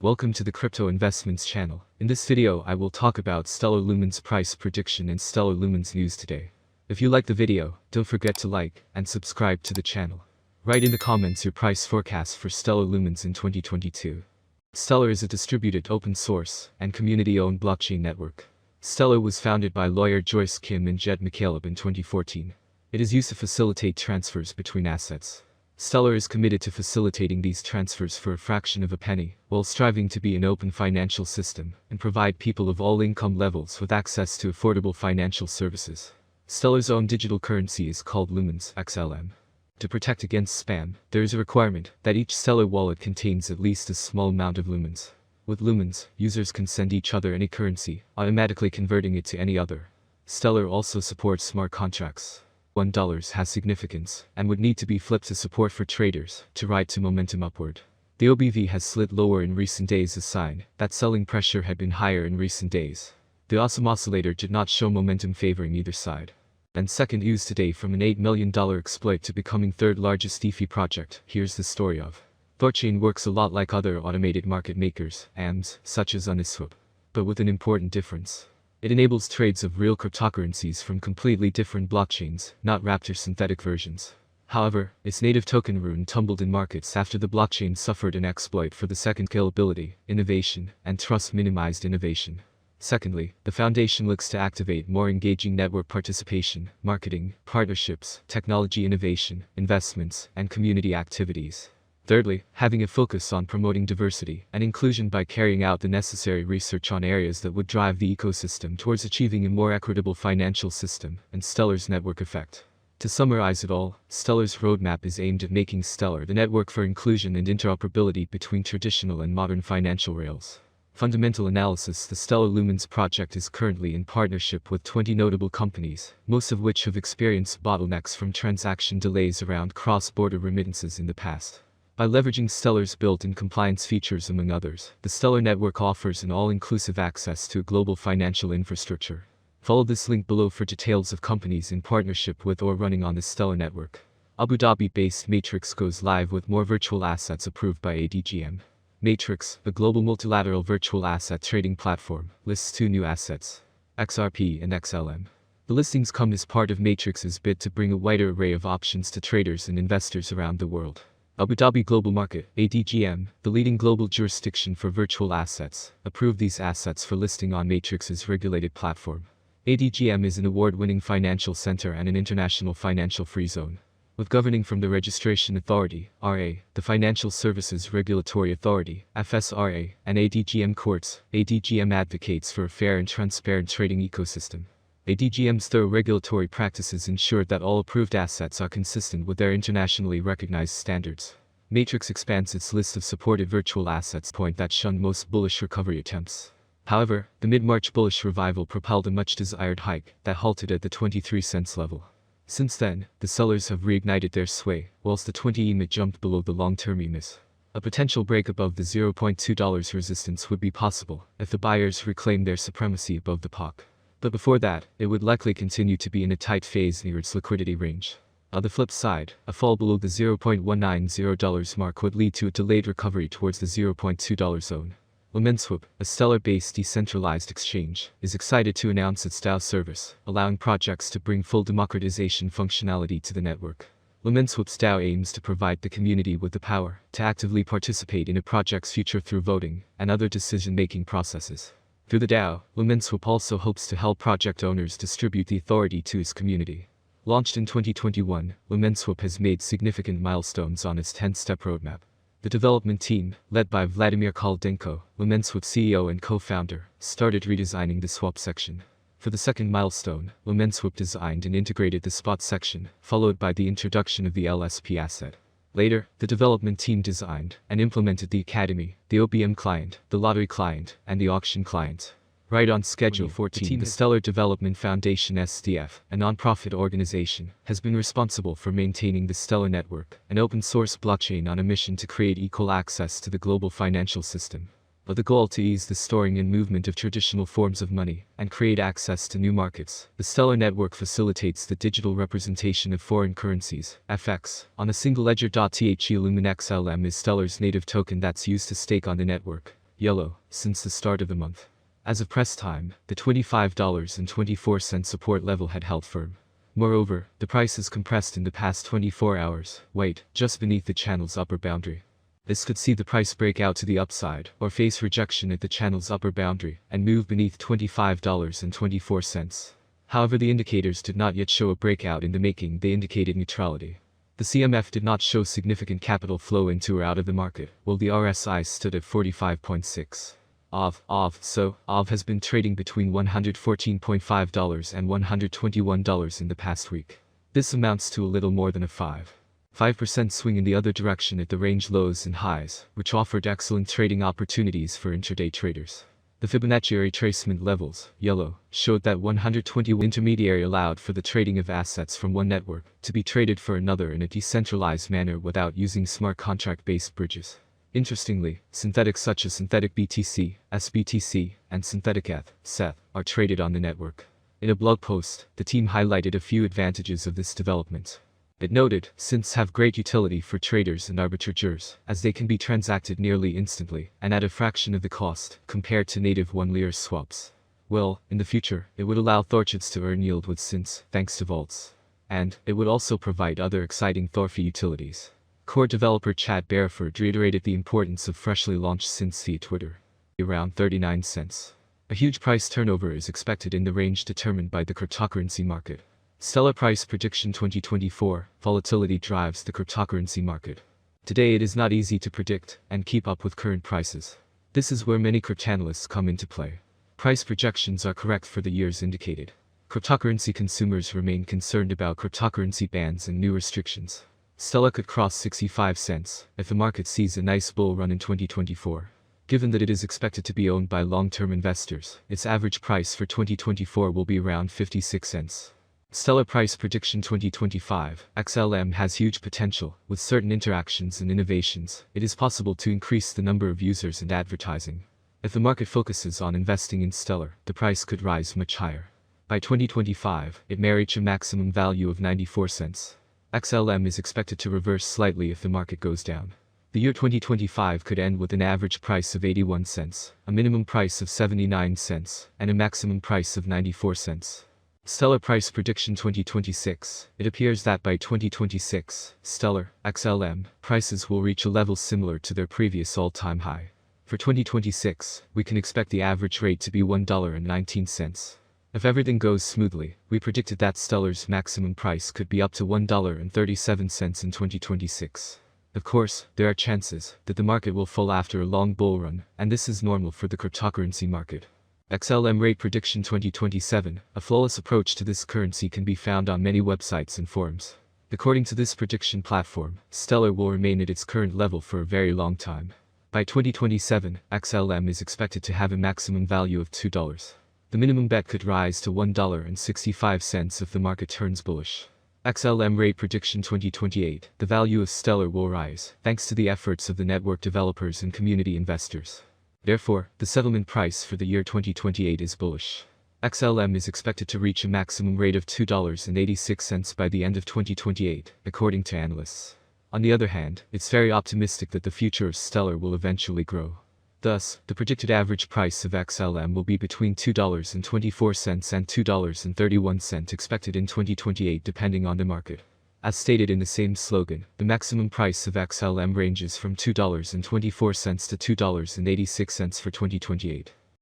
Welcome to the Crypto Investments channel. In this video I will talk about Stellar Lumens price prediction and Stellar Lumens news today. If you like the video, don't forget to like and subscribe to the channel. Write in the comments your price forecast for Stellar Lumens in 2022. Stellar is a distributed open source and community-owned blockchain network. Stellar was founded by lawyer Joyce Kim and Jed McCaleb in 2014. It is used to facilitate transfers between assets. Stellar is committed to facilitating these transfers for a fraction of a penny, while striving to be an open financial system and provide people of all income levels with access to affordable financial services. Stellar's own digital currency is called Lumens (Xlm). To protect against spam, there is a requirement that each Stellar wallet contains at least a small amount of lumens. With lumens, users can send each other any currency, automatically converting it to any other. Stellar also supports smart contracts. $1 has significance and would need to be flipped to support for traders to ride to momentum upward. The OBV has slid lower in recent days, a sign that selling pressure had been higher in recent days. The awesome oscillator did not show momentum favoring either side. And second news today, from an $8 million exploit to becoming third largest DeFi project. Here's the story of. Thorchain works a lot like other automated market makers, AMS, such as Uniswap, but with an important difference. It enables trades of real cryptocurrencies from completely different blockchains, not Raptor synthetic versions. However, its native token Rune tumbled in markets after the blockchain suffered an exploit for the second scalability, innovation, and trust minimized innovation. Secondly, the foundation looks to activate more engaging network participation, marketing, partnerships, technology innovation, investments, and community activities. Thirdly, having a focus on promoting diversity and inclusion by carrying out the necessary research on areas that would drive the ecosystem towards achieving a more equitable financial system, and Stellar's network effect. To summarize it all, Stellar's roadmap is aimed at making Stellar the network for inclusion and interoperability between traditional and modern financial rails. Fundamental analysis: the Stellar Lumens project is currently in partnership with 20 notable companies, most of which have experienced bottlenecks from transaction delays around cross-border remittances in the past. By leveraging Stellar's built-in compliance features among others, the Stellar network offers an all-inclusive access to a global financial infrastructure. Follow this link below for details of companies in partnership with or running on the Stellar network. Abu Dhabi-based Matrix goes live with more virtual assets approved by ADGM. Matrix, the global multilateral virtual asset trading platform, lists two new assets, XRP and Xlm. The listings come as part of Matrix's bid to bring a wider array of options to traders and investors around the world. Abu Dhabi Global Market, ADGM, the leading global jurisdiction for virtual assets, approved these assets for listing on Matrix's regulated platform. ADGM is an award-winning financial center and an international financial free zone. With governing from the Registration Authority, RA, the Financial Services Regulatory Authority, FSRA, and ADGM courts, ADGM advocates for a fair and transparent trading ecosystem. ADGM's thorough regulatory practices ensure that all approved assets are consistent with their internationally recognized standards. Matrix expands its list of supported virtual assets, point that shunned most bullish recovery attempts. However, the mid-March bullish revival propelled a much-desired hike that halted at the 23 cents level. Since then, the sellers have reignited their sway, whilst the 20 EMA jumped below the long-term EMAs. A potential break above the $0.2 resistance would be possible if the buyers reclaim their supremacy above the POC. But before that, it would likely continue to be in a tight phase near its liquidity range. On the flip side, a fall below the $0.190 mark would lead to a delayed recovery towards the $0.2 zone. Lumenswap, a Stellar-based decentralized exchange, is excited to announce its DAO service, allowing projects to bring full democratization functionality to the network. Lumenswap's DAO aims to provide the community with the power to actively participate in a project's future through voting and other decision-making processes. Through the DAO, Lumenswap also hopes to help project owners distribute the authority to its community. Launched in 2021, Lumenswap has made significant milestones on its 10-step roadmap. The development team, led by Vladimir Koldenko, Lumenswap CEO and co-founder, started redesigning the swap section. For the second milestone, Lumenswap designed and integrated the spot section, followed by the introduction of the LSP asset. Later, the development team designed and implemented the Academy, the OBM client, the Lottery client, and the Auction client. Right on schedule. 14, the Stellar Development Foundation SDF, a non-profit organization, has been responsible for maintaining the Stellar network, an open-source blockchain on a mission to create equal access to the global financial system. With the goal to ease the storing and movement of traditional forms of money and create access to new markets, the Stellar network facilitates the digital representation of foreign currencies, FX, on a single ledger. Xlm Xlm is Stellar's native token that's used to stake on the network. yellow, since the start of the month. As of press time, the $25.24 support level had held firm. Moreover, the price has compressed in the past 24 hours, white, just beneath the channel's upper boundary. This could see the price break out to the upside, or face rejection at the channel's upper boundary, and move beneath $25.24. However, the indicators did not yet show a breakout in the making. They indicated neutrality. The CMF did not show significant capital flow into or out of the market, while the RSI stood at 45.6. So has been trading between $114.5 and $121 in the past week. This amounts to a little more than a 5% swing in the other direction at the range lows and highs, which offered excellent trading opportunities for intraday traders. The Fibonacci retracement levels, yellow, showed that 120 intermediary allowed for the trading of assets from one network to be traded for another in a decentralized manner without using smart contract-based bridges. Interestingly, synthetics such as synthetic BTC, SBTC, and synthetic SETH are traded on the network. In a blog post, the team highlighted a few advantages of this development. It noted, synths have great utility for traders and arbitrageurs, as they can be transacted nearly instantly, and at a fraction of the cost, compared to native one-layer swaps. Well, in the future, it would allow Thorchads to earn yield with synths, thanks to vaults. And, it would also provide other exciting Thorfy utilities. Core developer Chad Bareford reiterated the importance of freshly launched synths via Twitter. Around 39 cents. A huge price turnover is expected in the range determined by the cryptocurrency market. Stellar Price Prediction 2024, volatility drives the cryptocurrency market. Today it is not easy to predict and keep up with current prices. This is where many cryptanalysts come into play. Price projections are correct for the years indicated. Cryptocurrency consumers remain concerned about cryptocurrency bans and new restrictions. Stellar could cross 65 cents if the market sees a nice bull run in 2024. Given that it is expected to be owned by long-term investors, its average price for 2024 will be around 56 cents. Stellar Price Prediction 2025, Xlm has huge potential. With certain interactions and innovations, it is possible to increase the number of users and advertising. If the market focuses on investing in Stellar, the price could rise much higher. By 2025, it may reach a maximum value of 94 cents. Xlm is expected to reverse slightly if the market goes down. The year 2025 could end with an average price of 81 cents, a minimum price of 79 cents, and a maximum price of 94 cents. Stellar Price Prediction 2026, it appears that by 2026, Stellar, Xlm, prices will reach a level similar to their previous all-time high. For 2026, we can expect the average rate to be $1.19. If everything goes smoothly, we predicted that Stellar's maximum price could be up to $1.37 in 2026. Of course, there are chances that the market will fall after a long bull run, and this is normal for the cryptocurrency market. Xlm Rate Prediction 2027, a flawless approach to this currency can be found on many websites and forums. According to this prediction platform, Stellar will remain at its current level for a very long time. By 2027, Xlm is expected to have a maximum value of $2. The minimum bet could rise to $1.65 if the market turns bullish. Xlm Rate Prediction 2028, the value of Stellar will rise, thanks to the efforts of the network developers and community investors. Therefore, the settlement price for the year 2028 is bullish. Xlm is expected to reach a maximum rate of $2.86 by the end of 2028, according to analysts. On the other hand, it's very optimistic that the future of Stellar will eventually grow. Thus, the predicted average price of Xlm will be between $2.24 and $2.31 expected in 2028 depending on the market. As stated in the same slogan, the maximum price of Xlm ranges from $2.24 to $2.86 for 2028.